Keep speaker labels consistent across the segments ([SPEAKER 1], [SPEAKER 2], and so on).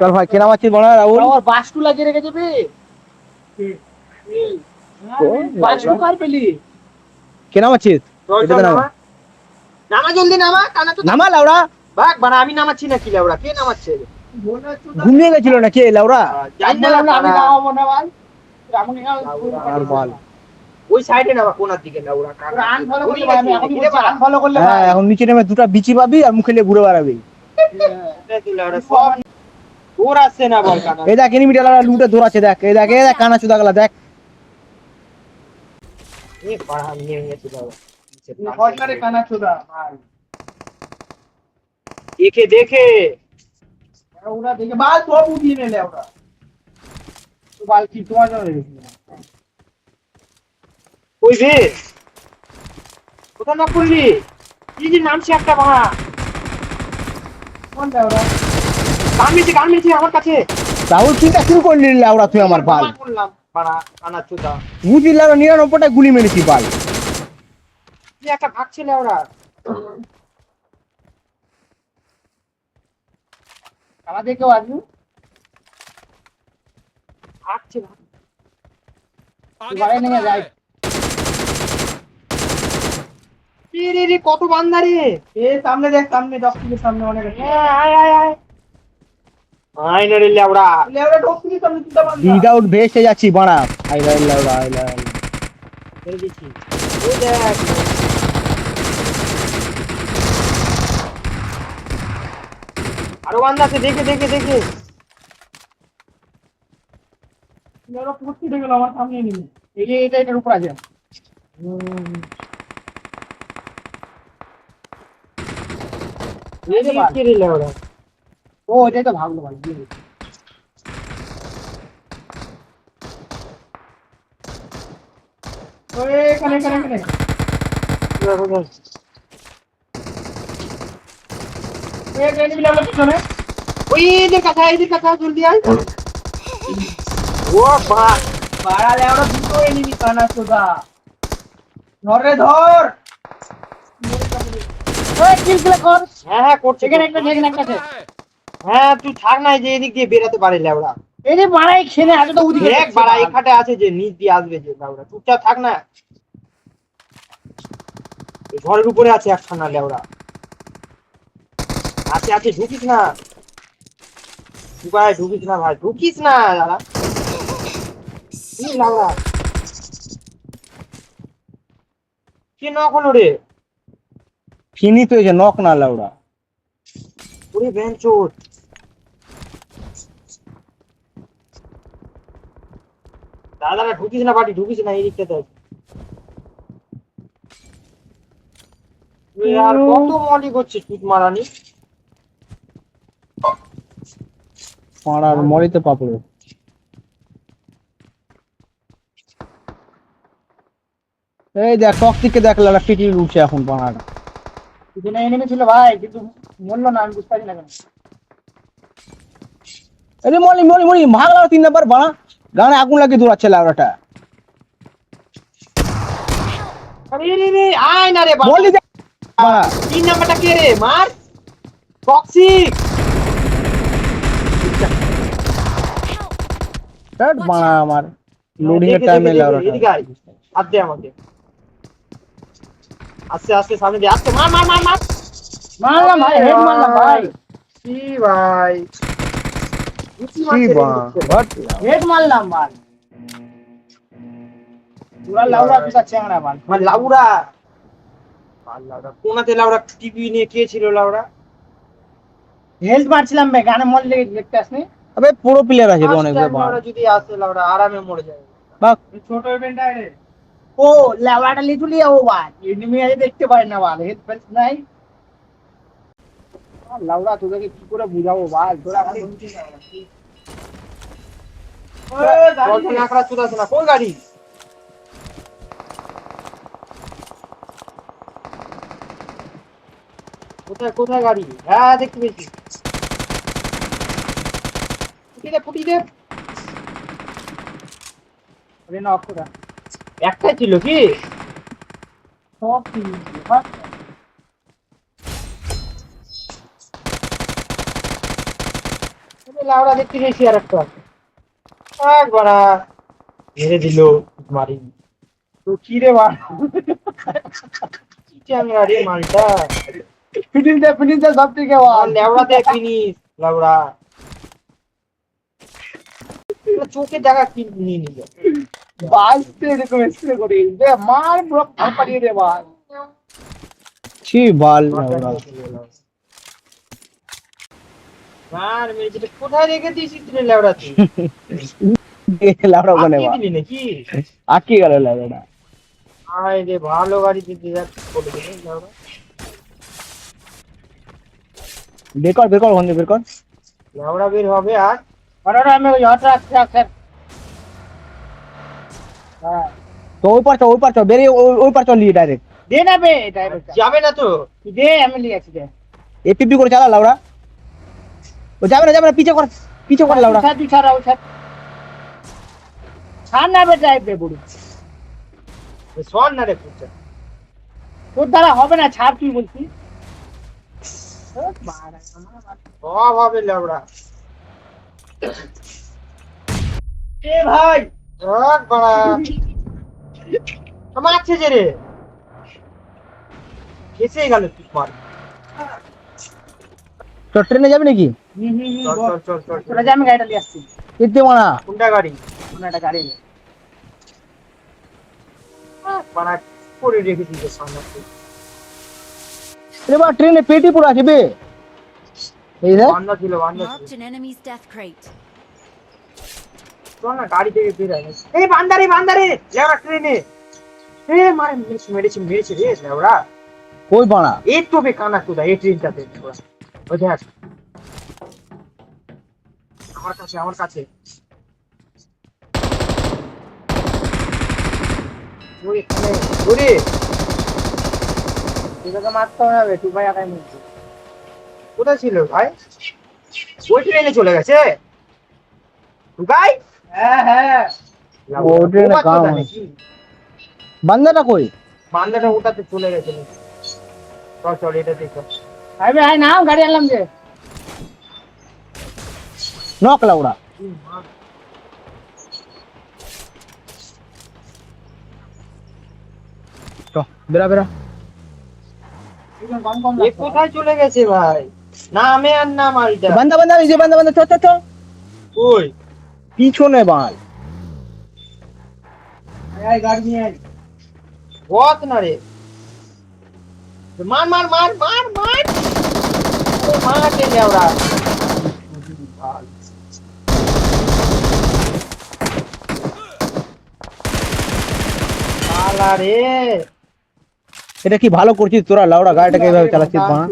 [SPEAKER 1] চল ভাই কেনা মাছিস বড় রাহুল
[SPEAKER 2] আর বাসটু লাগিয়ে রেখে যাবে বাসটু কার পেলি
[SPEAKER 1] কেনা মাছিস
[SPEAKER 2] নামা জলদি নামা কানা তো
[SPEAKER 1] নামা লাউড়া
[SPEAKER 2] ভাগ বানা আমি নামাচ্ছি না কি লাউড়া কে নামাচ্ছে
[SPEAKER 1] ঘুমিয়ে গেছিল নাকি এই লাউড়া
[SPEAKER 2] জানি না আমি নামাবো না ভাই
[SPEAKER 1] আর বল
[SPEAKER 2] ওই সাইডে নামা কোনার দিকে লাউড়া আনফলো করলে ভাই আমি এখনই বলছি আনফলো করলে
[SPEAKER 1] হ্যাঁ এখন নিচে নেমে দুটো বিচি পাবি আর মুখে নিয়ে ঘুরে বেড়াবি
[SPEAKER 2] ওর আসছে না বল কানা
[SPEAKER 1] এই দেখ এনিমিটা লাউড়া লুটে দৌড়াচ্ছে দেখ এই দেখ কানা চুদা গলা দেখ
[SPEAKER 2] এই পাড়া নিয়ে নিয়েছে লাউড়া
[SPEAKER 3] হটলারে কানা চোদা ভাই
[SPEAKER 2] দেখে দেখে
[SPEAKER 3] ওরা দেখে বাল সব উঠিয়ে নিলে ওরা তো বাল কি তোমার জন্য রেখেছিল
[SPEAKER 2] ওই রে কোথা না করলি কি যে নামছে একটা ভাড়া
[SPEAKER 3] কোনটা ওরা
[SPEAKER 2] গান মেরেছে আমার কাছে
[SPEAKER 1] রাহুল চিন্তা শুরু করলি লাউড়া তুই আমার বাল
[SPEAKER 2] করলাম ভাড়া কানা চোদা
[SPEAKER 1] বুঝলি লাউড়া 99টা গুলি মেরেছি বাল
[SPEAKER 2] কি একটা ভাগছিল ওরা
[SPEAKER 3] আমাদের কেউ আসবে
[SPEAKER 2] ভাগছে
[SPEAKER 3] বাড়ি নিয়ে যাই
[SPEAKER 2] রে রে কত বান্দা রে
[SPEAKER 3] এ সামনে দেখ সামনে ডক্টরের সামনে অনেক আছে
[SPEAKER 2] আয় আয় আয় আয় না রে লাউড়া
[SPEAKER 3] লেওরা ডক্টরের সামনে দুটো বান্দা
[SPEAKER 1] উইদাউট ভেস্টে যাচ্ছি বাড়া আইলা লাউড়া আইলা
[SPEAKER 2] ছেড়ে দিচ্ছি ওই দেখ আরো বান্দা আছে দেখে দেখে দেখে
[SPEAKER 3] লেওরা পুরো উঠে গেল আমার সামনে নিয়ে এই যে এটার উপর আছে
[SPEAKER 2] এই যে কি রে লাউড়া
[SPEAKER 3] ও এটাই তো ভাগলো ভাই ওই এখানে এখানে এখানে ওই এনিমি লেভেলের পিছনে
[SPEAKER 2] ওই এদের কাছে জলদি আয় ও বা
[SPEAKER 3] বাড়া লেওরা দুটো এনিমি কানা চোদা ধরে ধর ওই কিল কর
[SPEAKER 2] হ্যাঁ হ্যাঁ করছে
[SPEAKER 3] এখানে একটা আছে
[SPEAKER 2] হ্যাঁ তুই থাক না যে এদিক দিয়ে বেরাতে পারে লাউড়া
[SPEAKER 3] এই যে বাড়াই খেলে আছে তো উদিকে
[SPEAKER 2] দেখ বাড়া এই খাটে আছে যে নিচ দিয়ে আসবে যে লাউড়া চুপচাপ থাক না এই ঘরের উপরে আছে একখানা লাউড়া আছে আছে ঢুকিস না ঢুকিস না ভাই ঢুকিস না দাদা কি লাউড়া কি নক হলো রে
[SPEAKER 1] ফিনি তো এই যে নক না লাউড়া
[SPEAKER 2] ওরে বেঞ্চোট দাদা ঢুকিস না বাড়ি ঢুকিস না এই দিকটাতে আর কত মলি করছে চুট মারানি
[SPEAKER 1] পাড়ার মরিতে পাপড়ে এই দেখ টক্সিককে দেখ লাউড়া পিটি উঠছে এখন পাড়াটা
[SPEAKER 3] পিছনে এনিমি ছিল ভাই কিন্তু মরলো না আমি বুঝতে পারি না কেন
[SPEAKER 1] আরে মলি মলি মলি ভাগ লাউড়া 3 নাম্বার বাড়া গানে আগুন লাগিয়ে দৌড়াচ্ছে লাউড়াটা
[SPEAKER 2] আরে রে রে আয় না রে
[SPEAKER 1] মলি দেখ বাড়া
[SPEAKER 2] 3 নাম্বারটা কে রে মার টক্সিক
[SPEAKER 1] স্টার্ট বাড়া আমার লোডিং এর টাইমে লাউড়াটা
[SPEAKER 2] এদিকে আয় হাত দে আমাকে আস্তে আস্তে সামনে দে আস্তে মার মার মার মার
[SPEAKER 3] মারলাম ভাই হেড মারলাম ভাই
[SPEAKER 2] কি ভাই
[SPEAKER 1] কি বা হোয়াট
[SPEAKER 3] হেড মারলাম ভাই পুরা লাউড়া পিছা চেংড়া ভাই
[SPEAKER 2] মানে লাউড়া কোনাতে লাউড়া টিভি নিয়ে কে ছিল লাউড়া
[SPEAKER 3] হেলথ মারছিলাম ভাই গানে মল লেগে দেখতে আসনি
[SPEAKER 1] আবে পুরো প্লেয়ার আছে তো অনেক
[SPEAKER 2] লাউড়া যদি আসে লাউড়া আরামে মরে যাবে
[SPEAKER 1] বাহ
[SPEAKER 3] ছোট ইভেন্ট আরে ও লাউড়াটা লিটুলি ও ভাই এনিমি আজ দেখতে পারি না ভাই হেড ফেলস নাই লাউড়া তোদেরকে কি করে বুঝাবো ভাই তোরা এখন বুঝছিস না
[SPEAKER 2] বলতো নাকড়া চুদাছে না কোন গাড়ি কোথায় কোথায় গাড়ি হ্যাঁ দেখতে পেয়েছি ফুটি দে
[SPEAKER 3] আরে না অক্ষরা
[SPEAKER 2] একটাই ছিল কি
[SPEAKER 3] সব কি বাস
[SPEAKER 2] লাউড়া দেখতে গেছি আর একটা একবার মেরে দিল মারি
[SPEAKER 3] তো কি রে বা
[SPEAKER 2] কি চ্যাংড়া রে মালটা
[SPEAKER 3] ফিনিশ দে সব ঠিক আছে
[SPEAKER 2] আর লেওড়া দে ফিনিশ লাউড়া চোখের জায়গা কি নিয়ে নিল
[SPEAKER 3] বাজতে এরকম স্প্রে করে দে মার পুরো ফাটিয়ে দে বাল
[SPEAKER 1] ছি বাল
[SPEAKER 2] মাথা
[SPEAKER 1] লাউড়া
[SPEAKER 2] নিয়ে চলে এলো। মার মেরেছে কোথায় রেখে দিয়েছিস তুই লেওড়া তুই
[SPEAKER 1] লাউড়া ওখানে
[SPEAKER 2] আটকে
[SPEAKER 1] বা
[SPEAKER 2] দিলি নাকি
[SPEAKER 1] আটকে গেল লাউড়া
[SPEAKER 2] আয় রে ভালো গাড়ি দিতে যাচ্ছে করে দিলে লেওড়া
[SPEAKER 1] বের কর ওখান থেকে বের কর
[SPEAKER 2] লেওড়া বের হবে আর
[SPEAKER 3] और আমি ওই হট রাখ হ্যাঁ
[SPEAKER 1] তো ওই পার চল বেরিয়ে ওই পার চল নিয়ে ডাইরেক্ট
[SPEAKER 3] দে না বে ড্রাইভার
[SPEAKER 2] যাবে না তো
[SPEAKER 3] দে আমি লিয়ে আছি দে
[SPEAKER 1] এপিপি করে চালা লাউড়া ও যাবে না পিছে কর লাউড়া
[SPEAKER 3] তুই ছাড় ছাড় না বে ড্রাইভ বে বুড়ি
[SPEAKER 2] শোন না রে পুচা
[SPEAKER 3] তোর দ্বারা হবে না ছাড় তুই বলছিস
[SPEAKER 2] সব হবে লেওড়া
[SPEAKER 3] এ ভাই
[SPEAKER 2] এক বাড়া আমার আছে যে রে এসেই গেল তুই মার
[SPEAKER 1] তো ট্রেনে যাবে নাকি
[SPEAKER 2] চল
[SPEAKER 3] তোরা যা আমি গাড়িটা নিয়ে আসছি
[SPEAKER 1] এতে মানা
[SPEAKER 2] কোনটা গাড়ি
[SPEAKER 3] কোনো একটা গাড়ি নিয়ে
[SPEAKER 2] বাড়া করে রেখে দিয়েছে সামনে
[SPEAKER 1] এবার ট্রেনে পেটি পুরো আছে বে এই দেখ
[SPEAKER 2] বান্দা ছিল
[SPEAKER 4] Marked an enemy's death crate.
[SPEAKER 2] চল না গাড়ি থেকে বের হয় এই বান্দারে লেওড়া ট্রেনে এ মারে মেরেছে রে লেওড়া
[SPEAKER 1] কই বানা
[SPEAKER 2] এই তো বে কানা চোদা এই ট্রেনটাতে লেওড়া ওই দেখ আমার কাছে ওই এখানে ওরে
[SPEAKER 3] তোকে মারতে হবে তুই ভাই একাই মুখ
[SPEAKER 2] কোথায় ছিল ভাই ওই ট্রেনে চলে গেছে ভাই
[SPEAKER 3] হ্যাঁ
[SPEAKER 1] ও ট্রেনে কাম বান্দাটা কই
[SPEAKER 2] বান্দাটা ওটাতে চলে গেছে চল এটা দেখো
[SPEAKER 3] ভাই ভাই নাম গাড়ি আনলাম যে
[SPEAKER 1] নক লাউড়া তো বেরা
[SPEAKER 3] কম
[SPEAKER 2] এ কোথায় চলে গেছে ভাই না আমি আর না মালটা
[SPEAKER 1] বান্দা এই যে বান্দা চ
[SPEAKER 2] ওই
[SPEAKER 1] পিছনে বাল
[SPEAKER 3] আয় গাড়ি নিয়ে আয়
[SPEAKER 2] বত না রে মার মার কে লেওড়া আলা রে
[SPEAKER 1] এটা কি ভালো করছিস তোরা লাউড়া গাড়িটাকে এইভাবে চালাচ্ছিস বানা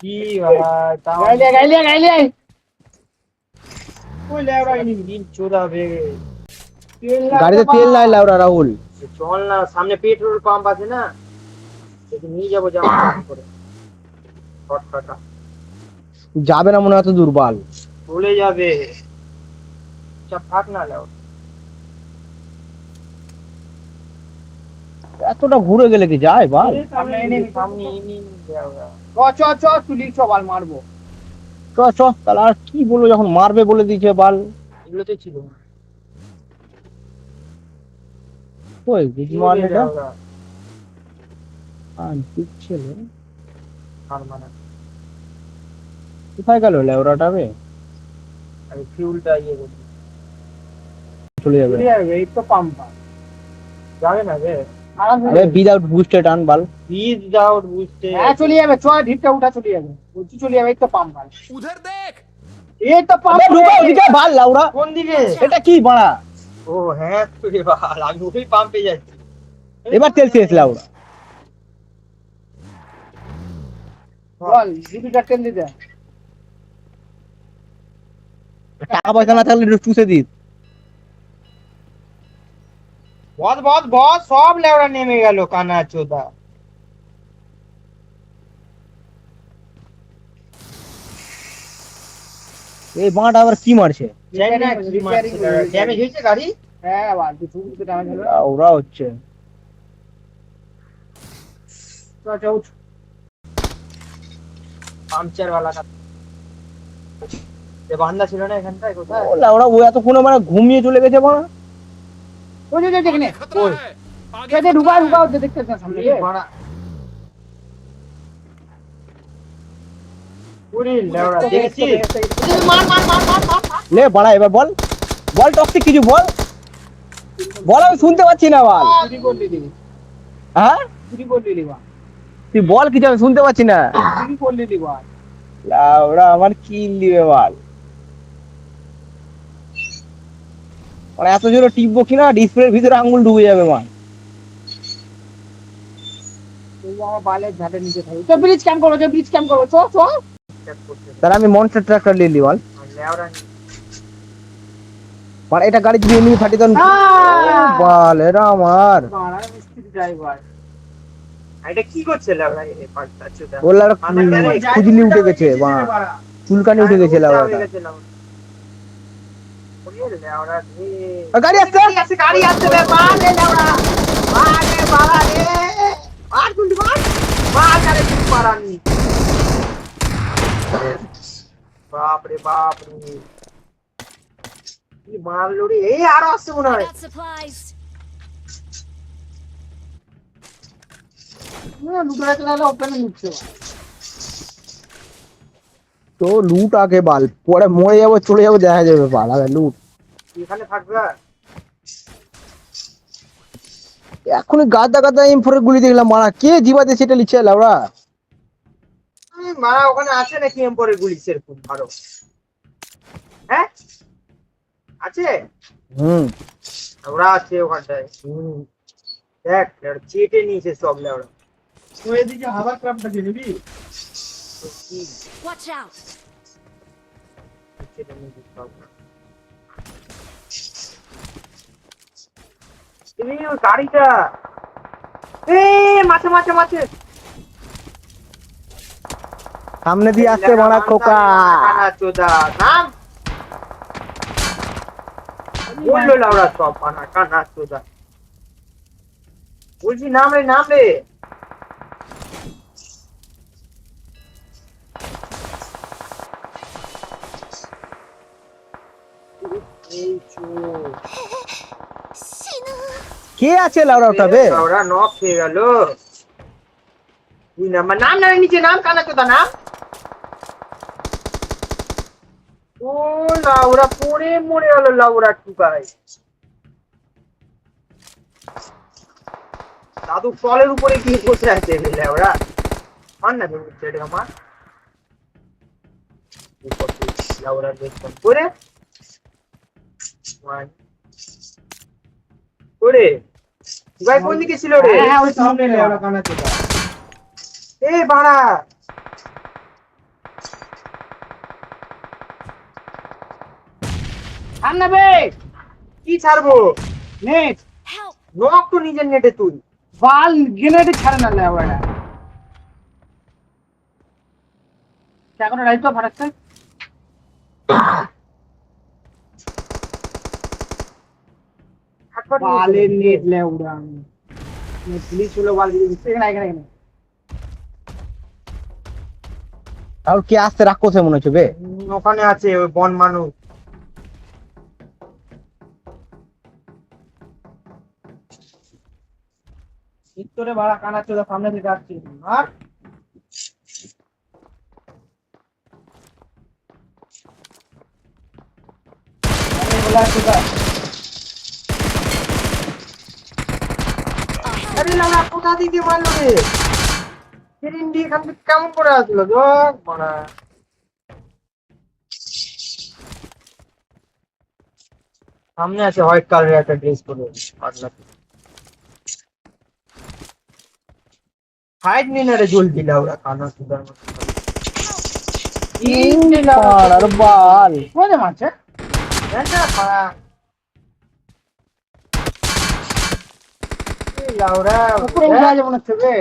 [SPEAKER 2] কি ভাই তাও
[SPEAKER 3] গাড়ি লিয়ে
[SPEAKER 2] ওই লেওড়া ইনি দিন চোদা বেগে
[SPEAKER 1] গাড়িতে তেল নাই লাউড়া রাহুল
[SPEAKER 2] চল না সামনে পেট্রোল পাম্প আছে না সেটা নিয়ে যাবো জামা করে ফটফটা
[SPEAKER 1] যাবে না মনে হয় এত দুর্বল
[SPEAKER 2] চলে যাবে চাপ থাক না লাও
[SPEAKER 1] এতটা ঘুরে গেলে কি যায় বাল
[SPEAKER 2] সামনে এনে লেওড়া
[SPEAKER 3] চ তুলি সবাল মারবো
[SPEAKER 1] চ তাহলে আর কি বলবো যখন মারবে বলে দিয়েছে বাল
[SPEAKER 2] এগুলোতে ছিল
[SPEAKER 1] ওই বুঝি মারলেটা ঠিক ছিল
[SPEAKER 2] আর মানে
[SPEAKER 1] কোথায় গেল লেওড়াটা বে
[SPEAKER 2] আমি ফিউলটা ইয়ে করি
[SPEAKER 1] চলে যাবে
[SPEAKER 3] তুলি যাবে এই তো পাম্প
[SPEAKER 2] যাবে না রে
[SPEAKER 1] আরে উইদাউট বুস্টে টান বাল
[SPEAKER 2] প্লিজ যাও বুঝতে
[SPEAKER 3] হ্যাঁ চলে যাবে চ ঢিপটা উঠা চলে যাবে বলছি চলে যাবে এই তো পাম্প
[SPEAKER 5] उधर देख
[SPEAKER 3] এই তো পাম্প
[SPEAKER 1] আবে ঢুকো দিকে বাল লাউড়া
[SPEAKER 2] কোন দিকে
[SPEAKER 1] এটা কি বাড়া
[SPEAKER 2] ও হ্যাঁ তুই বাল আমি ওই পাম্পে যাচ্ছি
[SPEAKER 1] এবার তেল শেষ লাউড়া
[SPEAKER 3] বল জিবিটা তেল দিতে
[SPEAKER 1] টাকা পয়সা না থাকলে একটু চুষে দিস
[SPEAKER 2] বস সব লেওড়া নেমে গেল কানা চোদা
[SPEAKER 1] এই বাঁটা আবার কি মারছে
[SPEAKER 2] জানি না কি মারছে ড্যামেজ হয়েছে গাড়ি
[SPEAKER 3] হ্যাঁ বাল তুই তুই টাকা ছিল
[SPEAKER 1] ওরা হচ্ছে
[SPEAKER 3] চ উঠ
[SPEAKER 2] পাংচার वाला का যে বান্দা ছিল না এখানটায় কোথায়?
[SPEAKER 1] ও লাউড়া ও এতক্ষণে মানে ঘুমিয়ে চলে গেছে বাড়া।
[SPEAKER 3] ওই যে দেখনে
[SPEAKER 2] ওই
[SPEAKER 3] এই যে ঢুকা ঢুকা হচ্ছে দেখতে পাচ্ছেন সামনে
[SPEAKER 2] এই বাড়া পুরি লেওড়া দেখছি।
[SPEAKER 3] মার মার মার মার মার মার।
[SPEAKER 1] লে বাড়া এবার বল, বল টক্সিক কিছু বল, বল আমি শুনতে পাচ্ছি না বল।
[SPEAKER 3] চুরি করলি দিবি
[SPEAKER 1] হ্যাঁ
[SPEAKER 3] চুরি করলি দিবা
[SPEAKER 1] তুই বল কিছু আমি শুনতে পাচ্ছি না।
[SPEAKER 3] চুরি করলি দিবা
[SPEAKER 1] লাউড়া আমার কিল দিবে বল। মানে এত জোরে টিপবো কিনা ডিসপ্লের ভিতরে আঙ্গুল ঢুকে যাবে মা।
[SPEAKER 3] তুই আমার বালের ঝাড়ে নিচে থাকবি তো ব্রিজ ক্যাম্প করো, ব্রিজ ক্যাম্প করো, চ চ
[SPEAKER 2] চেক করতে
[SPEAKER 1] তাহলে আমি মনস্টার ট্রাক্টর নিয়ে নিই বল।
[SPEAKER 2] লেওড়া
[SPEAKER 1] মানে এটা গাড়ি যদি এমনি ফাটি তখন বল এরা আমার
[SPEAKER 3] মারা মিস্ত্রি ড্রাইভার
[SPEAKER 2] এটা কি করছে লেওড়া এই পাঁচটা চোদা
[SPEAKER 1] বললাম খুজলি উঠে গেছে বা চুলকানি উঠে গেছে লাউড়া।
[SPEAKER 2] লেওড়া
[SPEAKER 1] গাড়ি আসছে,
[SPEAKER 3] গাড়ি আসছে রে মার রে লেওড়া মার রে বাবা রে মার গুলি মার মার করে তুই পারানি
[SPEAKER 2] বাপ রে কি মারলো রে। এই আরো আসছে মনে
[SPEAKER 4] I
[SPEAKER 2] হয়।
[SPEAKER 4] got supplies.
[SPEAKER 3] না লুটরা চলালে ওপেন লুটছে
[SPEAKER 1] তো লুট আগে বাল, পরে মরে যাবো চলে যাবো দেখা যাবে বাল, আগে লুট।
[SPEAKER 2] এখানে থাকবে
[SPEAKER 1] এখনই গাদা গাদা M4 এর গুলি দেখলাম মারা, কে জিবাতে সেটা লিখছে লাউড়া।
[SPEAKER 2] মারা ওখানে আছে নাকি এমপরের গুলি সেরকম ভালো? হ্যাঁ আছে,
[SPEAKER 1] হুম
[SPEAKER 2] ওরা আছে ওখানটায়। দেখ চেটে নিয়েছে সব লেওড়া।
[SPEAKER 3] তুই এদিকে হাওয়ার ক্রাফটটা দিয়ে নিবি
[SPEAKER 4] Watch out.
[SPEAKER 2] চেটে নিয়েছে সব। এই ওই গাড়িটা মাছে মাছে মাছে
[SPEAKER 1] সামনে দিয়ে আসছে মারা খোকা।
[SPEAKER 2] চোদা নাম বললো লাউড়া সব মানা কানা চোদা। বলছি নাম রে এই চোর
[SPEAKER 1] কে আছে লাউড়া ওটা বে?
[SPEAKER 2] লাউড়া নক হয়ে গেল। তুই নাম নাম না নিচে নাম কানা চোদা নাম। ও লাউড়া পড়ে মরে গেল লাউড়া টুকাই। দাদু তলের উপরে গিয়ে বসে আছে লাউড়া। মান না ছেড়ে আমার লাউড়া দেখতাম করে করে ভাই কোন দিকে ছিল রে?
[SPEAKER 3] হ্যাঁ ওই সামনে লেওড়া কানা চোদা
[SPEAKER 2] এ বাড়া
[SPEAKER 3] সামনে বে
[SPEAKER 2] কি ছাড়বো?
[SPEAKER 3] Net
[SPEAKER 4] Help.
[SPEAKER 2] নক তো নিজের নেটে তুই।
[SPEAKER 3] বাল গ্রেনেড ছাড়ে না লেওড়া এখন রাইট তো ফাটাচ্ছে বালের নেট লেওড়া নেট পুলিশ হলো বাল দিয়ে দিচ্ছে এখানে
[SPEAKER 1] আর কে আসতে রাগ করছে মনে হচ্ছে বে।
[SPEAKER 2] ওখানে আছে ওই বন মানুষ।
[SPEAKER 3] ভিতরে বাড়া কানা চোদা সামনে থেকে আসছে আর
[SPEAKER 2] আরে লাউড়া কোথা থেকে মারলো রে? ফিরিন্ডি এখান থেকে কেমন করে আসলো দেখ মারা। সামনে আছে হোয়াইট কালারের একটা ড্রেস পরে পাতলা। ফাইট নি না রে জলদি লাউড়া কানা সুদার মতো।
[SPEAKER 1] আর বাল
[SPEAKER 3] কোনে মারছে
[SPEAKER 2] এটা পাড়া এই লাউড়া
[SPEAKER 3] উপরে উঠে যাবে মনে হচ্ছে বে